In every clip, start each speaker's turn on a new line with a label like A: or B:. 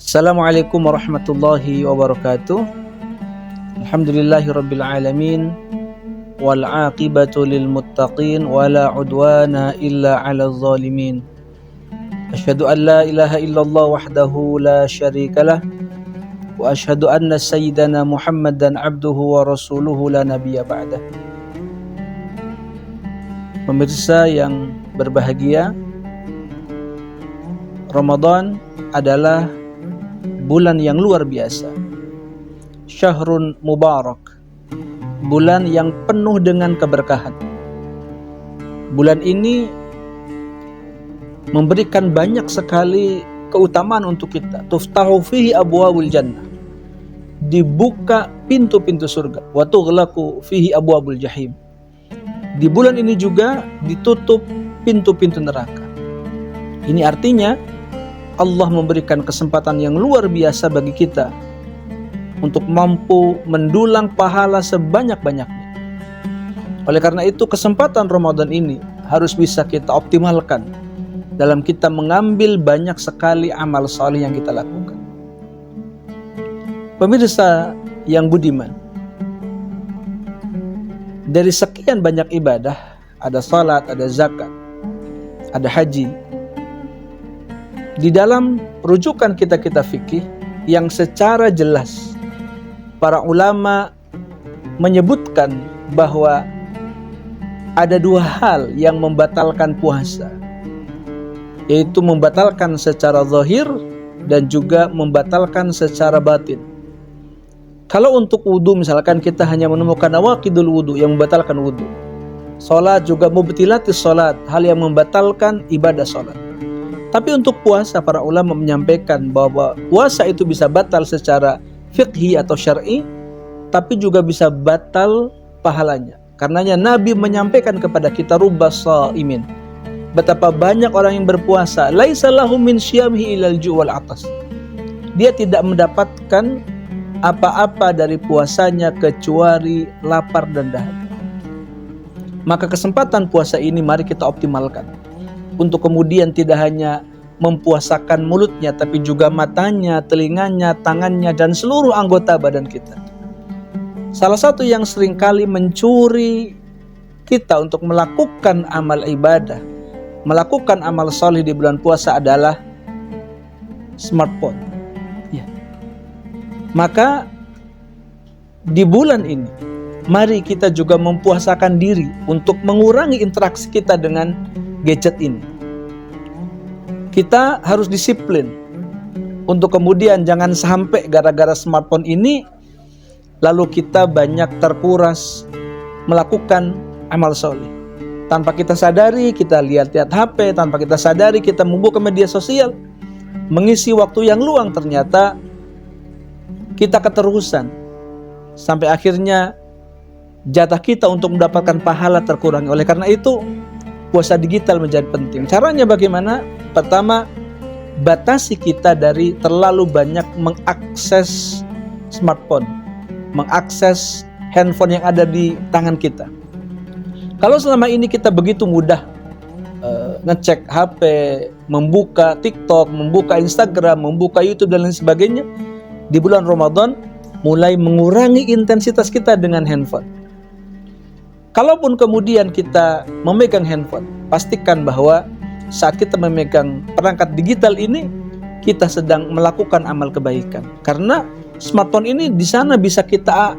A: Assalamualaikum warahmatullahi wabarakatuh. Alhamdulillahirabbil alamin wal aqibatu lil muttaqin wala udwana illa 'alal zalimin. Asyhadu an la ilaha illallah wahdahu la syarikalah wa asyhadu anna sayyidana Muhammadan abduhu wa rasuluhu la nabiyya ba'dah. Pemirsa yang berbahagia, Ramadan adalah bulan yang luar biasa. Syahrun mubarak, bulan yang penuh dengan keberkahan. Bulan ini memberikan banyak sekali keutamaan untuk kita. Tuftahu fihi abwabul jannah, dibuka pintu-pintu surga. Wa tughlaqu fihi abwabul jahim, di bulan ini juga ditutup pintu-pintu neraka. Ini artinya Allah memberikan kesempatan yang luar biasa bagi kita untuk mampu mendulang pahala sebanyak-banyaknya. Oleh karena itu, kesempatan Ramadan ini harus bisa kita optimalkan dalam kita mengambil banyak sekali amal saleh yang kita lakukan. Pemirsa yang budiman, dari sekian banyak ibadah, ada salat, ada zakat, ada haji. Di dalam rujukan kita fikih yang secara jelas para ulama menyebutkan bahwa ada dua hal yang membatalkan puasa, yaitu membatalkan secara zahir dan juga membatalkan secara batin. Kalau untuk wudu misalkan kita hanya menemukan nawaqidul wudu yang membatalkan wudu. Salat juga mubtilatis salat, hal yang membatalkan ibadah salat. Tapi untuk puasa, para ulama menyampaikan bahwa puasa itu bisa batal secara fiqhi atau syar'i, tapi juga bisa batal pahalanya. Karenanya Nabi menyampaikan kepada kita, rubba shaimin, betapa banyak orang yang berpuasa, laisa lahu min syiyamihi ilal ju' wal atas, dia tidak mendapatkan apa-apa dari puasanya kecuali lapar dan dahaga. Maka kesempatan puasa ini mari kita optimalkan untuk kemudian tidak hanya mempuasakan mulutnya, tapi juga matanya, telinganya, tangannya, dan seluruh anggota badan kita. Salah satu yang seringkali mencuri kita untuk melakukan amal ibadah, melakukan amal saleh di bulan puasa adalah smartphone. Ya. Maka di bulan ini, mari kita juga mempuasakan diri untuk mengurangi interaksi kita dengan gadget ini. Kita harus disiplin untuk kemudian jangan sampai gara-gara smartphone ini lalu kita banyak terkuras melakukan amal soleh. Tanpa kita sadari kita lihat-lihat HP, tanpa kita sadari kita membuka media sosial, mengisi waktu yang luang, ternyata kita keterusan sampai akhirnya jatah kita untuk mendapatkan pahala terkurangi. Oleh karena itu, puasa digital menjadi penting. Caranya bagaimana? Pertama, batasi kita dari terlalu banyak mengakses smartphone, mengakses handphone yang ada di tangan kita. Kalau selama ini kita begitu mudah ngecek HP, membuka TikTok, membuka Instagram, membuka YouTube dan lain sebagainya, di bulan Ramadan mulai mengurangi intensitas kita dengan handphone. Kalaupun kemudian kita memegang handphone, pastikan bahwa saat kita memegang perangkat digital ini, kita sedang melakukan amal kebaikan. Karena smartphone ini di sana bisa kita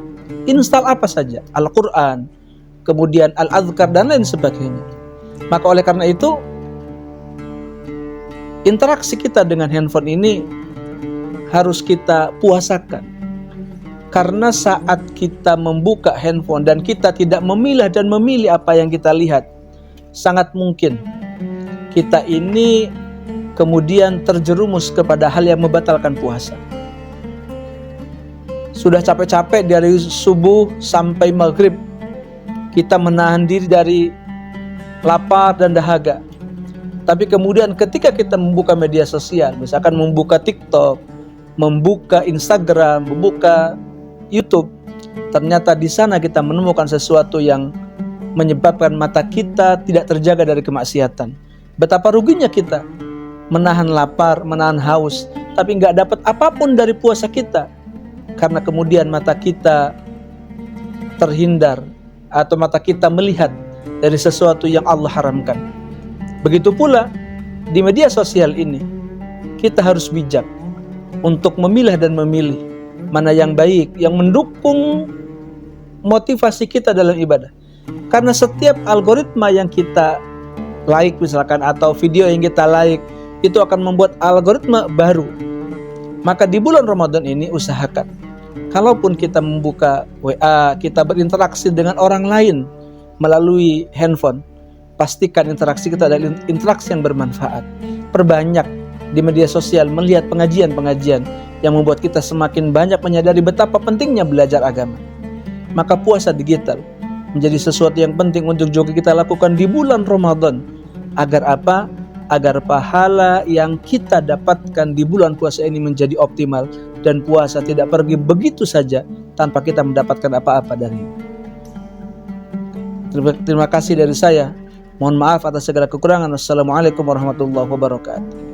A: install apa saja, Al-Quran, kemudian Al-Adhkar dan lain sebagainya. Maka oleh karena itu, interaksi kita dengan handphone ini harus kita puasakan. Karena saat kita membuka handphone dan kita tidak memilah dan memilih apa yang kita lihat, sangat mungkin kita ini kemudian terjerumus kepada hal yang membatalkan puasa. Sudah capek-capek dari subuh sampai maghrib, kita menahan diri dari lapar dan dahaga. Tapi kemudian ketika kita membuka media sosial, misalkan membuka TikTok, membuka Instagram, membuka YouTube, ternyata di sana kita menemukan sesuatu yang menyebabkan mata kita tidak terjaga dari kemaksiatan. Betapa ruginya kita menahan lapar, menahan haus, tapi nggak dapat apapun dari puasa kita, karena kemudian mata kita terhindar atau mata kita melihat dari sesuatu yang Allah haramkan. Begitu pula di media sosial ini, kita harus bijak untuk memilah dan memilih mana yang baik, yang mendukung motivasi kita dalam ibadah. Karena setiap algoritma yang kita like misalkan, atau video yang kita like, itu akan membuat algoritma baru. Maka di bulan Ramadan ini usahakan, kalaupun kita membuka WA, kita berinteraksi dengan orang lain melalui handphone, pastikan interaksi kita adalah interaksi yang bermanfaat. Perbanyak di media sosial melihat pengajian-pengajian yang membuat kita semakin banyak menyadari betapa pentingnya belajar agama. Maka puasa digital menjadi sesuatu yang penting untuk juga kita lakukan di bulan Ramadan. Agar apa? Agar pahala yang kita dapatkan di bulan puasa ini menjadi optimal, dan puasa tidak pergi begitu saja tanpa kita mendapatkan apa-apa darinya. Terima kasih dari saya. Mohon maaf atas segala kekurangan. Wassalamualaikum warahmatullahi wabarakatuh.